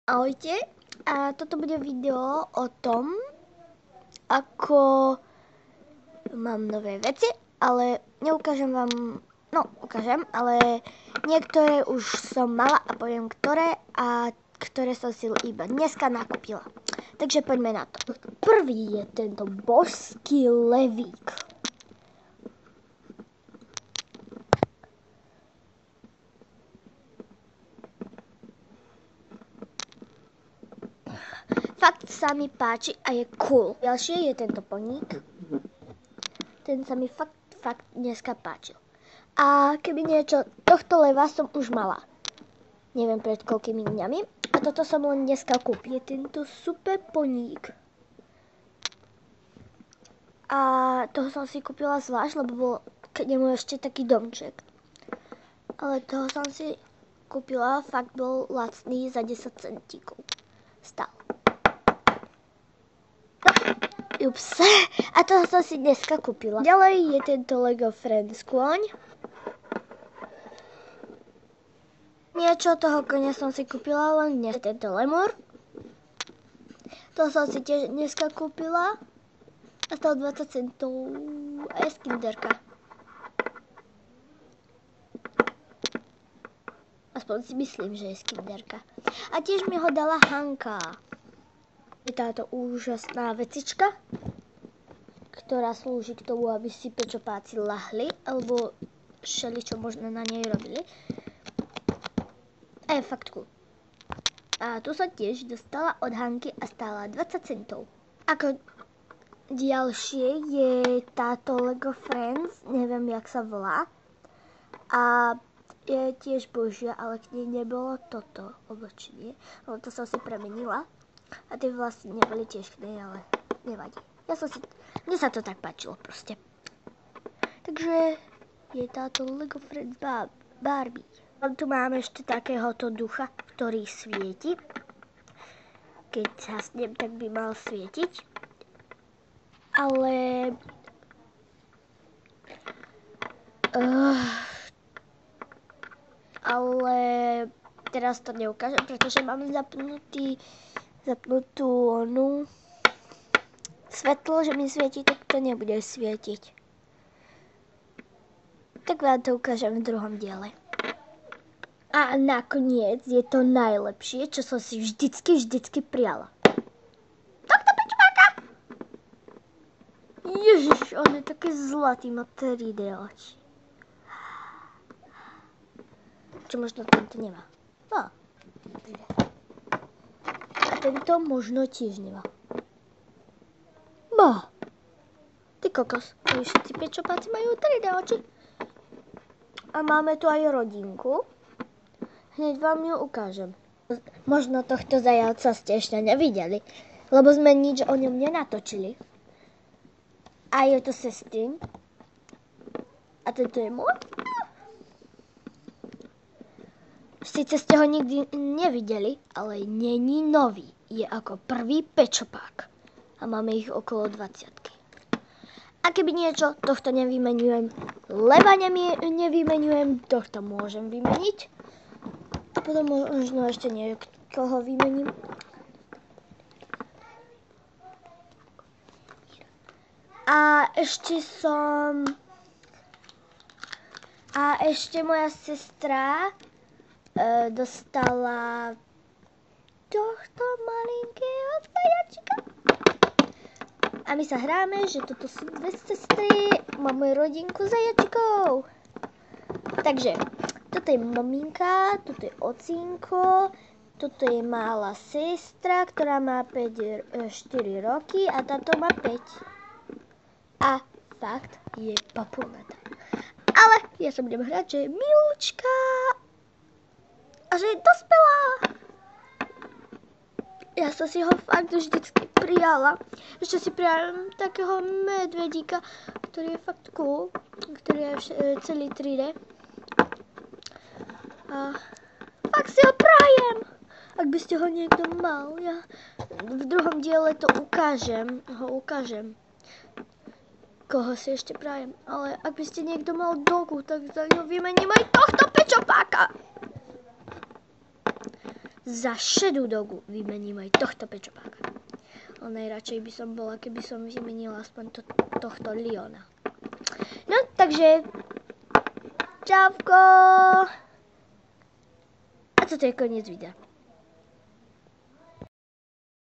Ahojte, a toto bude video o tom, ako mám nové veci, ale neukážem vám, ukážem, ale niektoré už som mala a poviem ktoré a ktoré som si iba dneska nakúpila. Takže poďme na to. Prvý je tento božský levík. Fakt sa mi páči a je cool. Ďalšie je tento poník. Ten sa mi fakt dneska páčil. A keby niečo, tohto leva som už mala. Neviem pred koľkými dňami. A toto som len dneska kúpil. Je tento super poník. A toho som si kúpila zvlášť, lebo bol k nemu ešte taký domček. Ale toho som si kúpila, fakt bol lacný, za 10 centíkov. Stál. Ups. A toho som si dneska kúpila. Ďalej je tento Lego Friends kôň. Niečo toho koňa som si kúpila len dnes. Tento lemur. To som si tiež dneska kúpila. A stalo 20 centov. A je skinderka. Aspoň si myslím, že je skinderka. A tiež mi ho dala Hanka. Je táto úžasná vecička, ktorá slúži k tomu, aby si pečopáci lahli, alebo všeličo možno na nej robili. A je fakt cool. A tu sa tiež dostala od Hanky a stála 20 centov. Ako ďalšie je táto Lego Friends, neviem jak sa volá. A je tiež božia, ale k nej nebolo toto oblečenie, lebo to som si premenila. A tie vlasy neboli tiež k nej, ale nevadí. Mne sa to tak páčilo proste. Takže je táto Lego Friends Barbie. Tu máme ešte takéhoto ducha, ktorý svieti. Keď hasnem, tak by mal svietiť. Ale teraz to neukážem, pretože mám zapnutú onu svetlo, že mi svieti, tak to nebude svietiť. Tak vám to ukážem v druhom diele. A nakoniec je to najlepšie, čo som si vždycky prijala. Tohto pečmáka! Ježiš, on je taký zlatý, má 3D oči. Čo možno tento nemá. No. A tento možno tiež nemá. Ba. Ty kokos. Všetci pečopáci majú 3D oči. A máme tu aj rodinku. Hneď vám ju ukážem. Možno tohto zajavca ste ešte nevideli, lebo sme nič o ňom nenatočili. A je to sestrin. A tento je môj. Sice ste ho nikdy nevideli, ale není nový. Je ako prvý pečopák. A máme ich okolo 20. A keby niečo, tohto nevymenujem, leva nevymenujem, tohto môžem vymeniť. A potom možno ešte niekoho vymením. A ešte moja sestra dostala tohto malinkého zajačika. A my sa hráme, že toto sú dve sestry, máme rodinku zajačikov. Takže, toto je maminka, toto je ocínko, toto je malá sestra, ktorá má 4 roky a táto má 5. A fakt je papulnatá. Ale ja sa budem hrať, že je milúčka a že je dospelá. Ja som si ho fakt vždycky prijala. Ešte si prijala takého medvedíka, ktorý je fakt cool, ktorý je celý 3D. A fakt si ho prajem. Ak by ste ho niekto mal, ja v druhom diele to ukážem. Koho si ešte prajem. Ale ak by ste niekto mal dogu, tak za ňu vymením aj tohto pečopáka. za šedú dogu vymením aj tohto pečopáka. Ale najradšej by som bola, keby som vymenila aspoň tohto Leona. No, takže čauko! A toto je koniec videa.